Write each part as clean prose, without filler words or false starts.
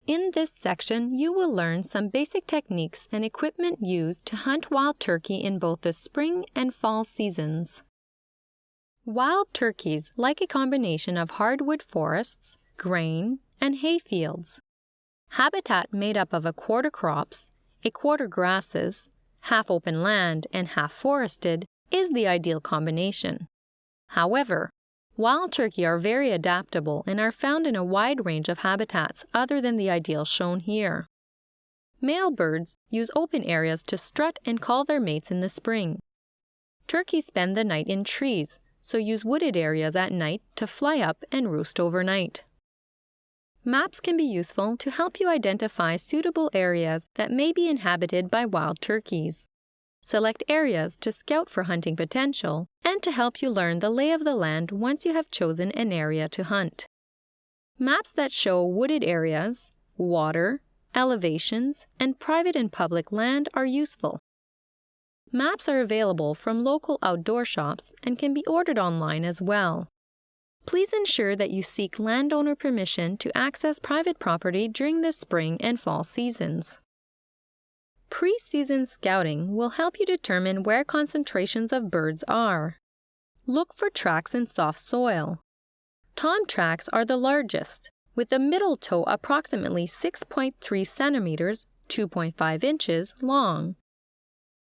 In this section, you will learn some basic techniques and equipment used to hunt wild turkey in both the spring and fall seasons. Wild turkeys like a combination of hardwood forests, grain, and hay fields. Habitat made up of a quarter crops, a quarter grasses, half open land, and half forested is the ideal combination. However, wild turkey are very adaptable and are found in a wide range of habitats other than the ideal shown here. Male birds use open areas to strut and call their mates in the spring. Turkeys spend the night in trees, so use wooded areas at night to fly up and roost overnight. Maps can be useful to help you identify suitable areas that may be inhabited by wild turkeys. Select areas to scout for hunting potential and to help you learn the lay of the land once you have chosen an area to hunt. Maps that show wooded areas, water, elevations, and private and public land are useful. Maps are available from local outdoor shops and can be ordered online as well. Please ensure that you seek landowner permission to access private property during the spring and fall seasons. Pre-season scouting will help you determine where concentrations of birds are. Look for tracks in soft soil. Tom tracks are the largest, with the middle toe approximately 6.3 centimeters, 2.5 inches long.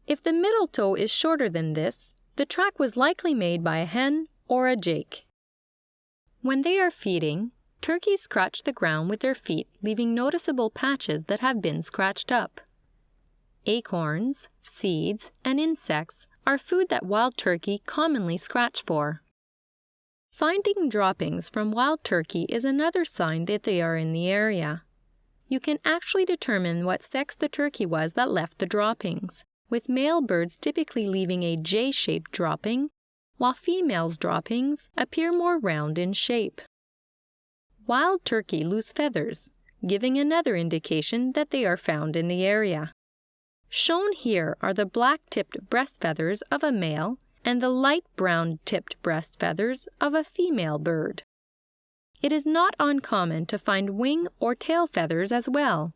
If the middle toe is shorter than this, the track was likely made by a hen or a jake. When they are feeding, turkeys scratch the ground with their feet, leaving noticeable patches that have been scratched up. Acorns, seeds, and insects are food that wild turkey commonly scratch for. Finding droppings from wild turkey is another sign that they are in the area. You can actually determine what sex the turkey was that left the droppings, with male birds typically leaving a J-shaped dropping, while females' droppings appear more round in shape. Wild turkey lose feathers, giving another indication that they are found in the area. Shown here are the black-tipped breast feathers of a male and the light brown-tipped breast feathers of a female bird. It is not uncommon to find wing or tail feathers as well.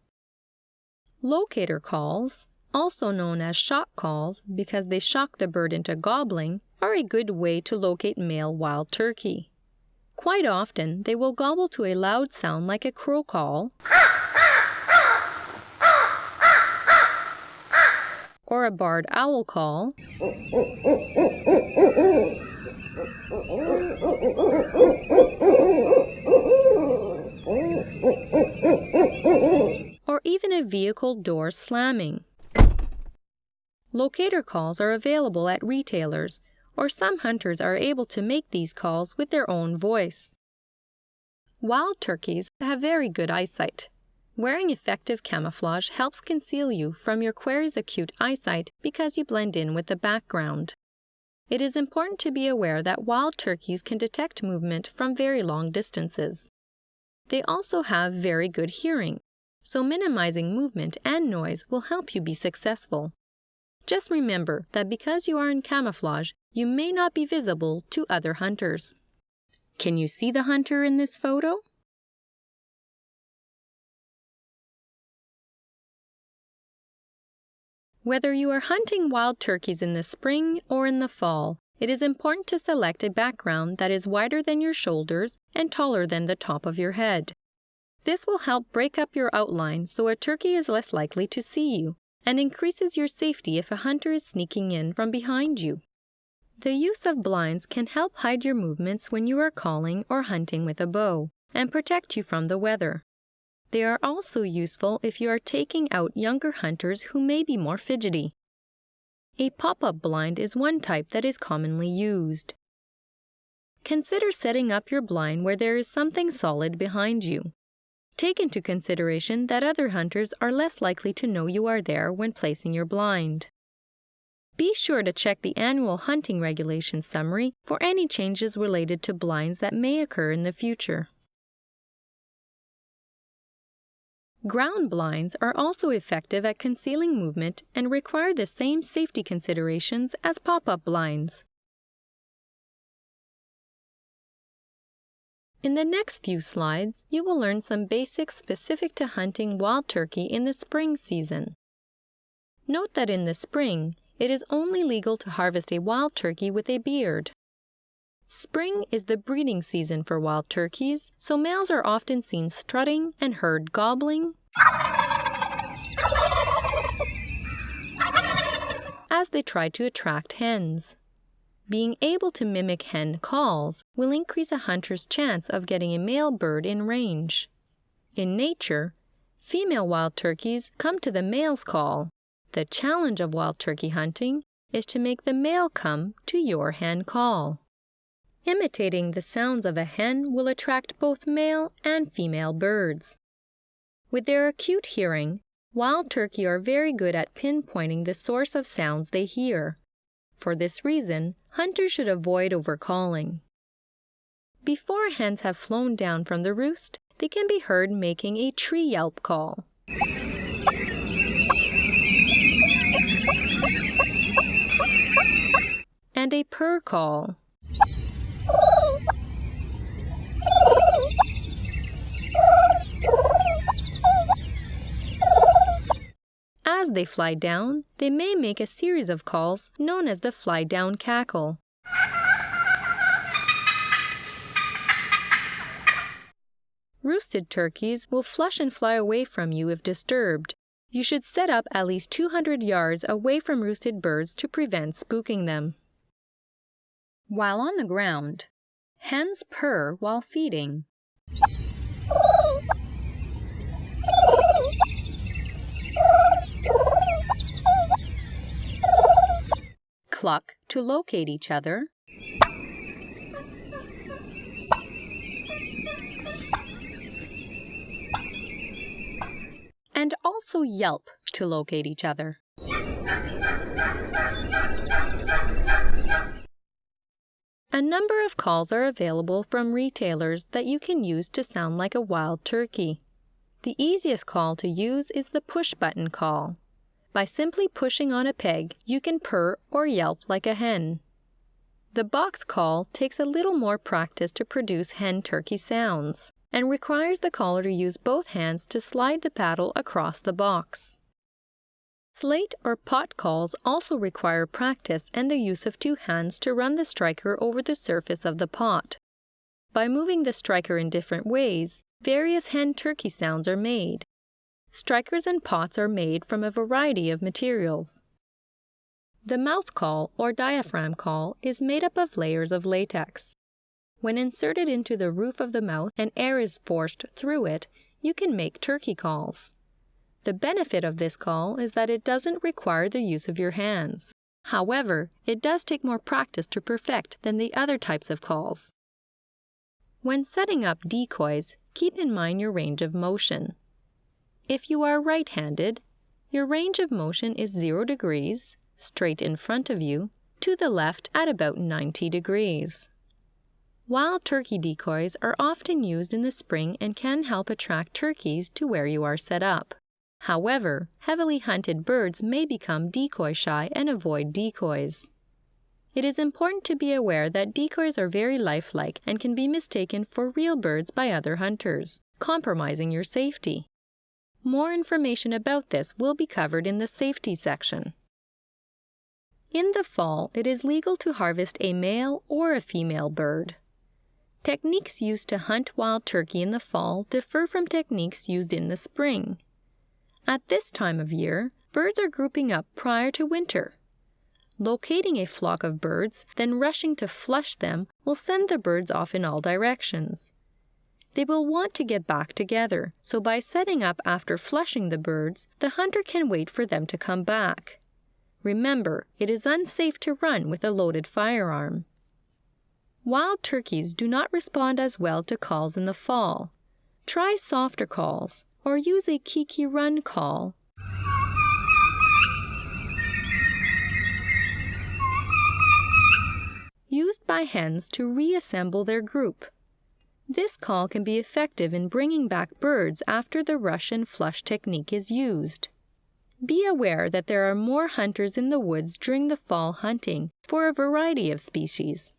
Locator calls, also known as shock calls because they shock the bird into gobbling, are a good way to locate male wild turkey. Quite often, they will gobble to a loud sound like a crow call or a barred owl call or even a vehicle door slamming. Locator calls are available at retailers, or some hunters are able to make these calls with their own voice. Wild turkeys have very good eyesight. Wearing effective camouflage helps conceal you from your quarry's acute eyesight because you blend in with the background. It is important to be aware that wild turkeys can detect movement from very long distances. They also have very good hearing, so minimizing movement and noise will help you be successful. Just remember that because you are in camouflage, you may not be visible to other hunters. Can you see the hunter in this photo? Whether you are hunting wild turkeys in the spring or in the fall, it is important to select a background that is wider than your shoulders and taller than the top of your head. This will help break up your outline so a turkey is less likely to see you, and increases your safety if a hunter is sneaking in from behind you. The use of blinds can help hide your movements when you are calling or hunting with a bow, and protect you from the weather. They are also useful if you are taking out younger hunters who may be more fidgety. A pop-up blind is one type that is commonly used. Consider setting up your blind where there is something solid behind you. Take into consideration that other hunters are less likely to know you are there when placing your blind. Be sure to check the annual hunting regulations summary for any changes related to blinds that may occur in the future. Ground blinds are also effective at concealing movement and require the same safety considerations as pop-up blinds. In the next few slides, you will learn some basics specific to hunting wild turkey in the spring season. Note that in the spring, it is only legal to harvest a wild turkey with a beard. Spring is the breeding season for wild turkeys, so males are often seen strutting and heard gobbling as they try to attract hens. Being able to mimic hen calls will increase a hunter's chance of getting a male bird in range. In nature, female wild turkeys come to the male's call. The challenge of wild turkey hunting is to make the male come to your hen call. Imitating the sounds of a hen will attract both male and female birds. With their acute hearing, wild turkey are very good at pinpointing the source of sounds they hear. For this reason, hunters should avoid overcalling. Before hens have flown down from the roost, they can be heard making a tree yelp call. And a purr call. As they fly down, they may make a series of calls known as the fly-down cackle. Roosted turkeys will flush and fly away from you if disturbed. You should set up at least 200 yards away from roosted birds to prevent spooking them. While on the ground, hens purr while feeding. Cluck to locate each other. And also yelp to locate each other. A number of calls are available from retailers that you can use to sound like a wild turkey. The easiest call to use is the push button call. By simply pushing on a peg, you can purr or yelp like a hen. The box call takes a little more practice to produce hen-turkey sounds and requires the caller to use both hands to slide the paddle across the box. Slate or pot calls also require practice and the use of two hands to run the striker over the surface of the pot. By moving the striker in different ways, various hen-turkey sounds are made. Strikers and pots are made from a variety of materials. The mouth call or diaphragm call is made up of layers of latex. When inserted into the roof of the mouth and air is forced through it, you can make turkey calls. The benefit of this call is that it doesn't require the use of your hands. However, it does take more practice to perfect than the other types of calls. When setting up decoys, keep in mind your range of motion. If you are right-handed, your range of motion is 0 degrees, straight in front of you, to the left at about 90 degrees. Wild turkey decoys are often used in the spring and can help attract turkeys to where you are set up. However, heavily hunted birds may become decoy shy and avoid decoys. It is important to be aware that decoys are very lifelike and can be mistaken for real birds by other hunters, compromising your safety. More information about this will be covered in the safety section. In the fall, it is legal to harvest a male or a female bird. Techniques used to hunt wild turkey in the fall differ from techniques used in the spring. At this time of year, birds are grouping up prior to winter. Locating a flock of birds, then rushing to flush them will send the birds off in all directions. They will want to get back together, so by setting up after flushing the birds, the hunter can wait for them to come back. Remember, it is unsafe to run with a loaded firearm. Wild turkeys do not respond as well to calls in the fall. Try softer calls, or use a kiki run call. Used by hens to reassemble their group. This call can be effective in bringing back birds after the rush and flush technique is used. Be aware that there are more hunters in the woods during the fall hunting for a variety of species.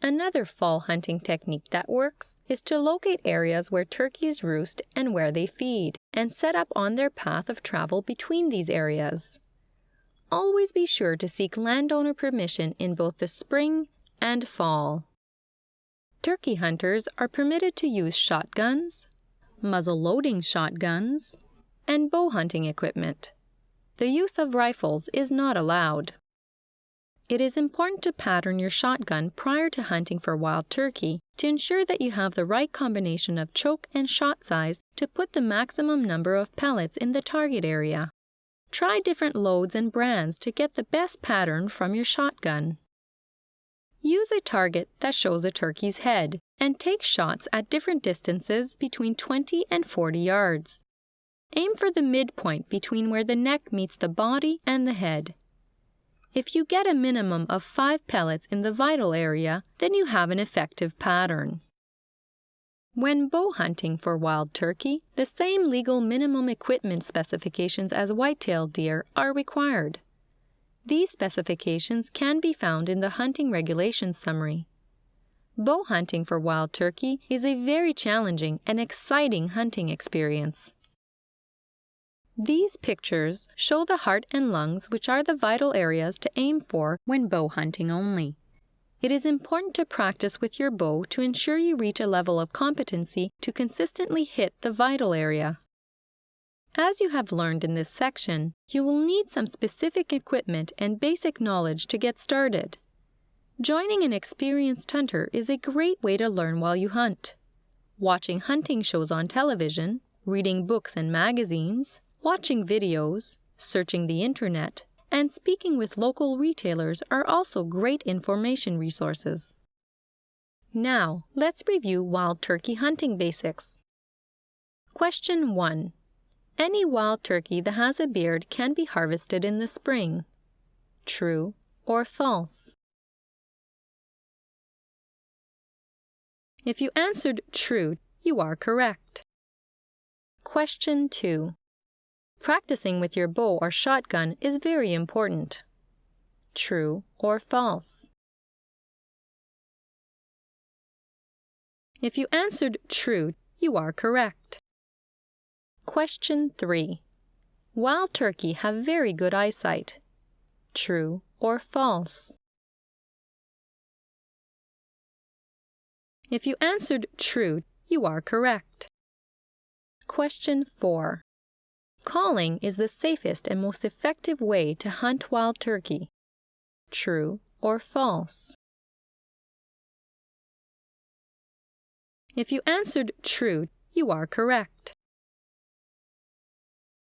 Another fall hunting technique that works is to locate areas where turkeys roost and where they feed, and set up on their path of travel between these areas. Always be sure to seek landowner permission in both the spring and fall. Turkey hunters are permitted to use shotguns, muzzle-loading shotguns, and bow hunting equipment. The use of rifles is not allowed. It is important to pattern your shotgun prior to hunting for wild turkey to ensure that you have the right combination of choke and shot size to put the maximum number of pellets in the target area. Try different loads and brands to get the best pattern from your shotgun. Use a target that shows a turkey's head and take shots at different distances between 20 and 40 yards. Aim for the midpoint between where the neck meets the body and the head. If you get a minimum of 5 pellets in the vital area, then you have an effective pattern. When bow hunting for wild turkey, the same legal minimum equipment specifications as white-tailed deer are required. These specifications can be found in the Hunting Regulations Summary. Bow hunting for wild turkey is a very challenging and exciting hunting experience. These pictures show the heart and lungs, which are the vital areas to aim for when bow hunting only. It is important to practice with your bow to ensure you reach a level of competency to consistently hit the vital area. As you have learned in this section, you will need some specific equipment and basic knowledge to get started. Joining an experienced hunter is a great way to learn while you hunt. Watching hunting shows on television, reading books and magazines, watching videos, searching the internet, and speaking with local retailers are also great information resources. Now, let's review wild turkey hunting basics. Question 1. Any wild turkey that has a beard can be harvested in the spring. True or false? If you answered true, you are correct. Question 2. Practicing with your bow or shotgun is very important. True or false? If you answered true, you are correct. Question 3. Wild turkey have very good eyesight. True or false? If you answered true, you are correct. Question 4. Calling is the safest and most effective way to hunt wild turkey. True or false? If you answered true, you are correct.